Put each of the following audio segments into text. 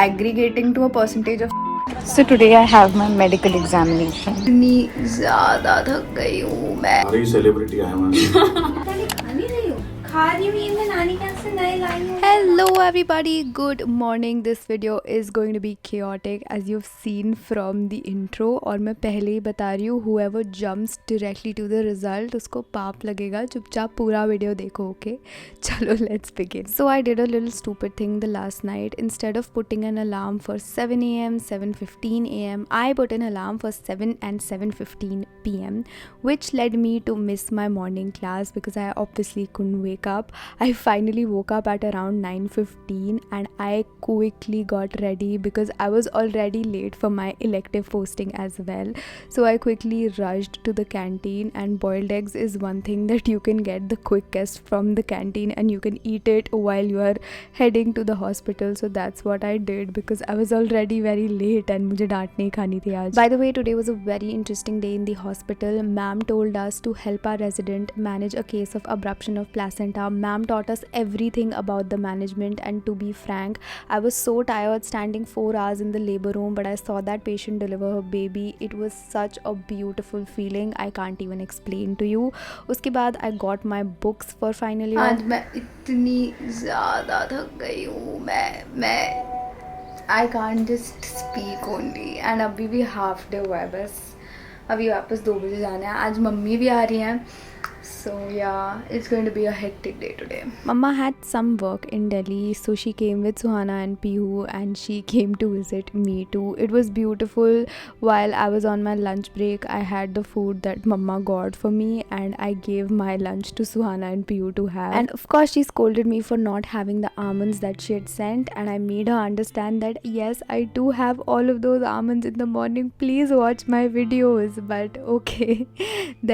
Aggregating to a percentage of. So today I have my medical examination. इतनी ज़्यादा थक गई हूँ मैं. सारी सेलिब्रिटी आए हुए Hello everybody, good morning. This video is going to be chaotic as you've seen from the intro. और मैं पहले ही बता रही हूँ, whoever jumps directly to the result उसको पाप लगेगा. चुपचाप पूरा वीडियो देखो, okay? चलो, let's begin. So I did a little stupid thing the last night. Instead of putting an alarm for 7 a.m, 7:15 a.m, I put an alarm for 7 and 7:15 p.m, which led me to miss my morning class because I obviously couldn't wake up. I finally woke up at around 9:15 and I quickly got ready because I was already late for my elective posting as well. So I quickly rushed to the canteen, and boiled eggs is one thing that you can get the quickest from the canteen and you can eat it while you are heading to the hospital. So that's what I did because I was already very late and मुझे डांट नहीं खानी थी आज. By the way, today was a very interesting day in the hospital. Ma'am told us to help our resident manage a case of abruption of placenta. Ma'am taught us everything about the management, and to be frank, I was so tired standing 4 hours in the labor room, but I saw that patient deliver her baby. It was such a beautiful feeling. I can't even explain to you. उसके बाद I got my books for final year. आज मैं इतनी ज़्यादा थक गई हूँ मैं I can't just speak only. And अभी भी half day हुआ है बस. अभी वापस 2 बजे जाना है. आज मम्मी भी आ रही हैं. So yeah, it's going to be a hectic day today. Mama had some work in Delhi, so she came with Suhana and Pihu, and she came to visit me too. It was beautiful. While I was on my lunch break, I had the food that Mama got for me, and I gave my lunch to Suhana and Pihu to have. And of course, she scolded me for not having the almonds that she had sent, and I made her understand that yes, I do have all of those almonds in the morning. Please watch my videos. But okay.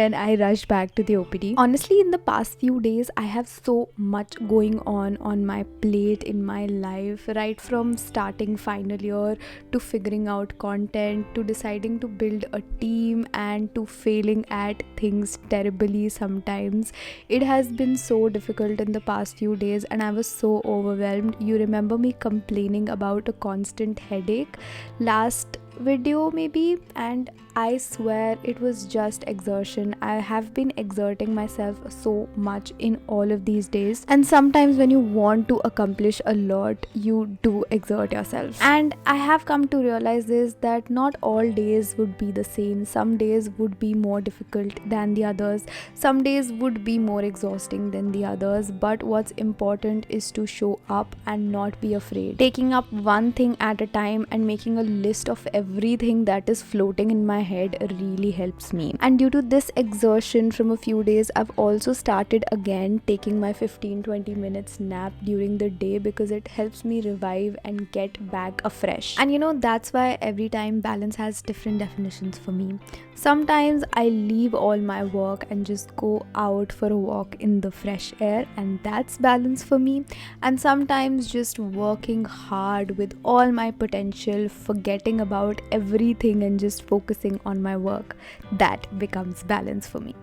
Then I rushed back to the OPD. Honestly, in the past few days, I have so much going on my plate in my life, right from starting final year to figuring out content to deciding to build a team and to failing at things terribly sometimes. It has been so difficult in the past few days and I was so overwhelmed. You remember me complaining about a constant headache last video maybe, and I swear it was just exertion. I have been exerting myself so much in all of these days, and sometimes when you want to accomplish a lot, you do exert yourself. And I have come to realize this, that not all days would be the same. Some days would be more difficult than the others. Some days would be more exhausting than the others, but what's important is to show up and not be afraid. Taking up one thing at a time and making a list of everything that is floating in my head really helps me. And due to this exertion from a few days, I've also started again taking my 15-20 minutes nap during the day because it helps me revive and get back afresh. And you know, that's why every time balance has different definitions for me. Sometimes I leave all my work and just go out for a walk in the fresh air, and that's balance for me. And sometimes just working hard with all my potential, forgetting about everything and just focusing on my work, that becomes balance for me.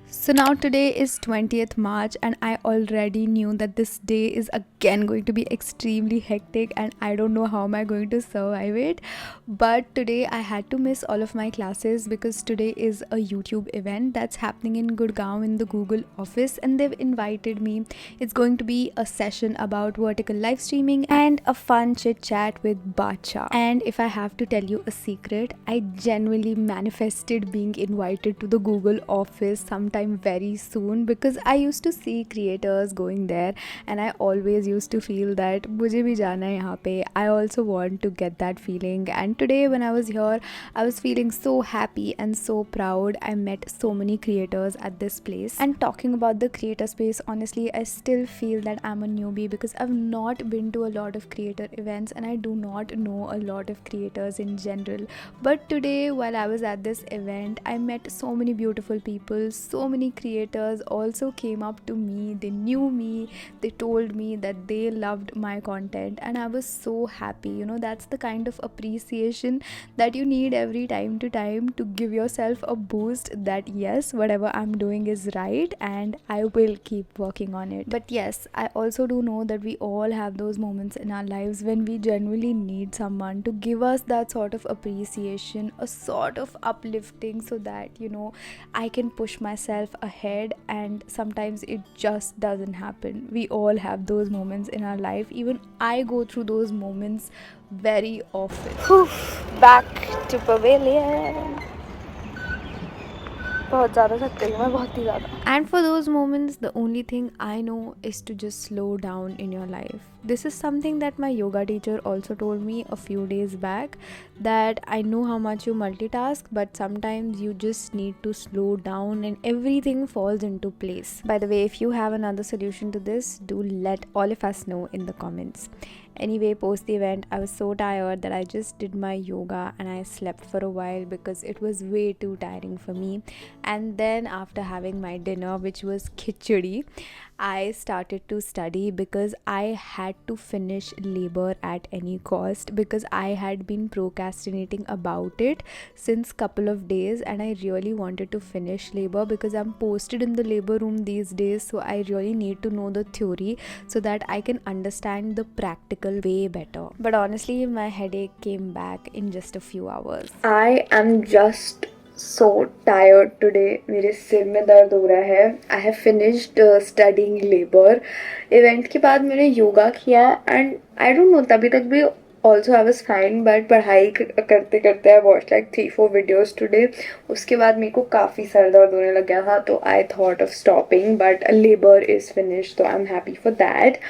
So now today is 20th March and I already knew that this day is again going to be extremely hectic and I don't know how am I going to survive it. But today I had to miss all of my classes because today is a YouTube event that's happening in Gurgaon in the Google office, and they've invited me. It's going to be a session about vertical live streaming and a fun chit chat with BADSHAH. And if I have to tell you a secret, I genuinely manifested being invited to the Google office sometime very soon because I used to see creators going there and I always used to feel that मुझे भी जाना है यहाँ पे. I also want to get that feeling, and today when I was here I was feeling so happy and so proud. I met so many creators at this place, and talking about the creator space, honestly I still feel that I'm a newbie because I've not been to a lot of creator events and I do not know a lot of creators in general. But today while I was at this event, I met so many beautiful people, so so many creators also came up to me, they knew me, they told me that they loved my content, and I was so happy. You know, that's the kind of appreciation that you need every time to time to give yourself a boost that yes, whatever I'm doing is right and I will keep working on it. But yes, I also do know that we all have those moments in our lives when we genuinely need someone to give us that sort of appreciation, a sort of uplifting, so that, you know, I can push myself ahead. And sometimes it just doesn't happen. We all have those moments in our life. Even I go through those moments very often. Back to pavilion. बहुत ज़्यादा थक गई मैं, बहुत ही ज़्यादा. And for those moments, the only thing I know is to just slow down in your life. This is something that my yoga teacher also told me a few days back, that I know how much you multitask, but sometimes you just need to slow down and everything falls into place. By the way, if you have another solution to this, do let all of us know in the comments. Anyway, post the event, I was so tired that I just did my yoga and I slept for a while because it was way too tiring for me. And then after having my dinner, which was khichdi, I started to study because I had to finish labor at any cost, because I had been procrastinating about it since couple of days, and I really wanted to finish labor because I'm posted in the labor room these days, so I really need to know the theory so that I can understand the practical way better. But honestly, my headache came back in just a few hours. I am just so tired today. मेरे सिर में दर्द हो रहा है. I have finished studying labor. Event के बाद मैंने योगा किया and I don't know, तभी तक भी also I was fine, but पढ़ाई करते करते I watched like 3-4 videos today. उसके बाद मेरे को काफ़ी सर दर्द होने लग गया था, तो I thought of stopping, but labor is finished, so I'm happy for that.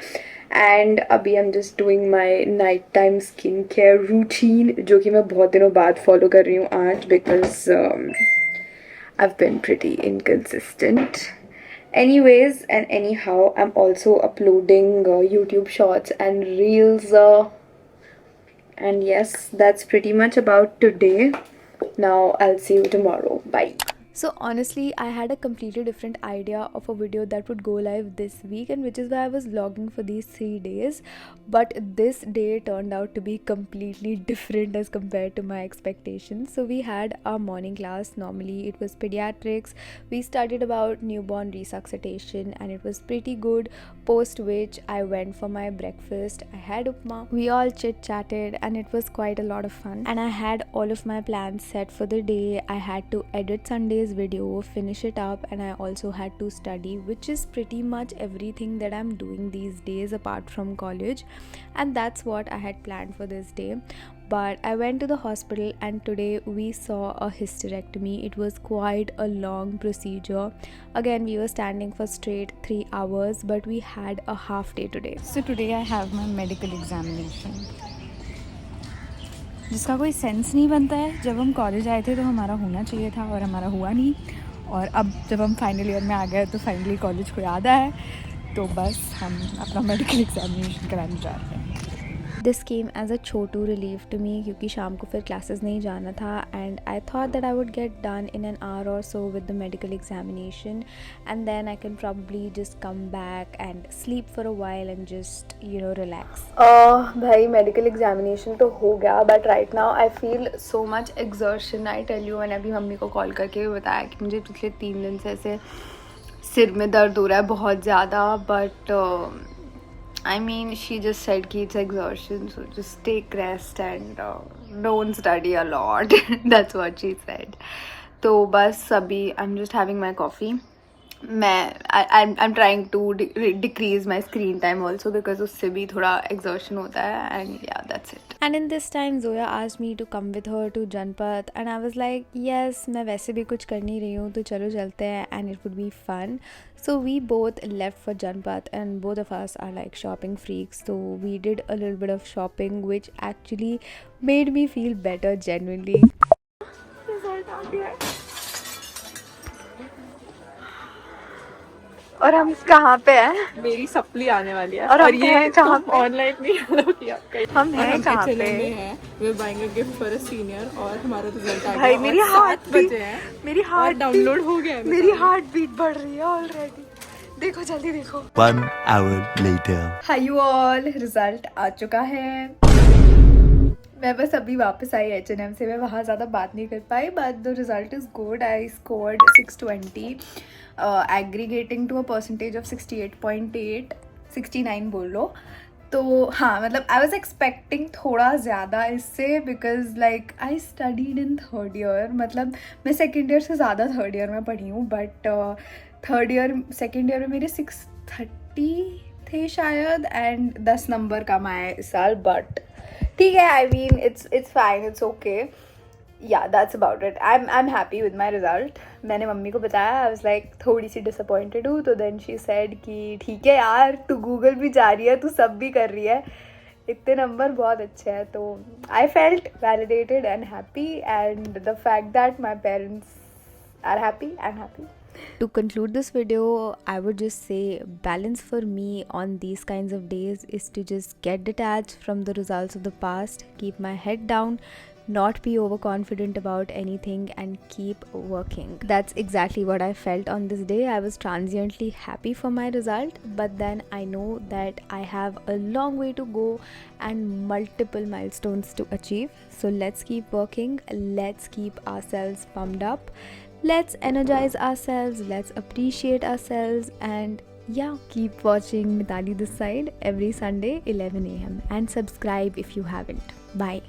And अभी I am just doing my night time skin care routine, जो कि मैं बहुत दिनों बाद फॉलो कर रही हूँ आज, because I have been pretty inconsistent. Anyways and anyhow, I'm also uploading YouTube shorts and reels, and yes, that's pretty much about today. Now I'll see you tomorrow. Bye. So honestly, I had a completely different idea of a video that would go live this week, and which is why I was vlogging for these 3 days. But this day turned out to be completely different as compared to my expectations. So we had our morning class. Normally it was pediatrics. We studied about newborn resuscitation and it was pretty good. Post which I went for my breakfast. I had upma. We all chit-chatted and it was quite a lot of fun. And I had all of my plans set for the day. I had to edit Sunday's video, finish it up, and I also had to study, which is pretty much everything that I'm doing these days apart from college. And that's what I had planned for this day. But I went to the hospital and today we saw a hysterectomy. It was quite a long procedure. Again, we were standing for straight 3 hours, but we had a half day today. So today I have my medical examination, जिसका कोई sense नहीं बनता है. जब हम college आए थे तो हमारा होना चाहिए था और हमारा हुआ नहीं, और अब जब हम फाइनल ईयर में आ गए तो फाइनली कॉलेज को याद आया, तो बस हम अपना मेडिकल एग्जामिनेशन कराने जा रहे हैं. This came as a Chhotu relief to me क्योंकि शाम को फिर classes नहीं जाना था, and I thought that I would get done in an hour or so with the medical examination, and then I can probably just come back and sleep for a while and just, you know, relax. भाई medical examination तो हो गया, but right now I feel so much exertion. I tell you, मैंने अभी mummy को call करके भी बताया कि मुझे पिछले 3 दिन से ऐसे सिर में दर्द हो रहा है बहुत ज़्यादा, but I mean, she just said कि it's exhaustion, so just take rest and don't study a lot. That's what she said. तो बस अभी I'm just having my coffee. I'm trying to decrease my screen time also because उससे भी थोड़ा exhaustion होता है, and yeah, that's it. And in this time, Zoya asked me to come with her to Janpat, and I was like, yes, मैं वैसे भी कुछ कर नहीं रही हूँ, तो चलो चलते हैं, and it would be fun. So we both left for Janpat, and both of us are like shopping freaks, so we did a little bit of shopping, which actually made me feel better genuinely. Result आ गया. और हम कहाँ पे हैं? मेरी supply आने वाली है और और हम ये हैं कहाँ पे? ऑनलाइन नहीं अलाउ किया हम हैं कहाँ HLM पे? में हैं। We are buying a gift for a senior और हमारा रिजल्ट आ गया। भाई मेरी और हार्ट 7 बजे हैं मेरी और हार्ट डाउनलोड हो गया है। मेरी हार्ट बीट बढ़ रही है ऑलरेडी। देखो जल्दी देखो। 1 hour later. Hi you all, result आ चुका है। मैं बस अभी वापस आई H&M से, मैं वहाँ ज़्यादा बात नहीं कर पाई, but the result is good. I scored 620 aggregating to a percentage of 68.8, 69 बोल लो। तो हाँ, मतलब आई वॉज एक्सपेक्टिंग थोड़ा ज़्यादा इससे, because like I studied in third year. मतलब मैं सेकेंड ईयर से ज़्यादा थर्ड ईयर में पढ़ी हूँ, but third year second year में मेरे 630 थे शायद, एंड 10 नंबर कम आए इस साल, बट ठीक है। I mean it's fine, it's okay. Yeah that's about it. I am happy with my result. मैंने मम्मी को बताया, आई वाज लाइक थोड़ी सी डिसअपॉइंटेड हूँ, तो देन शी सेड कि ठीक है यार, तू गूगल भी जा रही है, तू सब भी कर रही है, इतने नंबर बहुत अच्छे हैं। तो I felt validated and happy, and the fact that my parents are happy, I'm happy. To conclude this video, I would just say balance for me on these kinds of days is to just get detached from the results of the past, keep my head down, not be overconfident about anything, and keep working. That's exactly what I felt on this day. I was transiently happy for my result, but then I know that I have a long way to go and multiple milestones to achieve. So let's keep working, let's keep ourselves pumped up, let's energize ourselves, let's appreciate ourselves, and yeah, keep watching Mitali this side every Sunday 11 a.m. and subscribe if you haven't. Bye.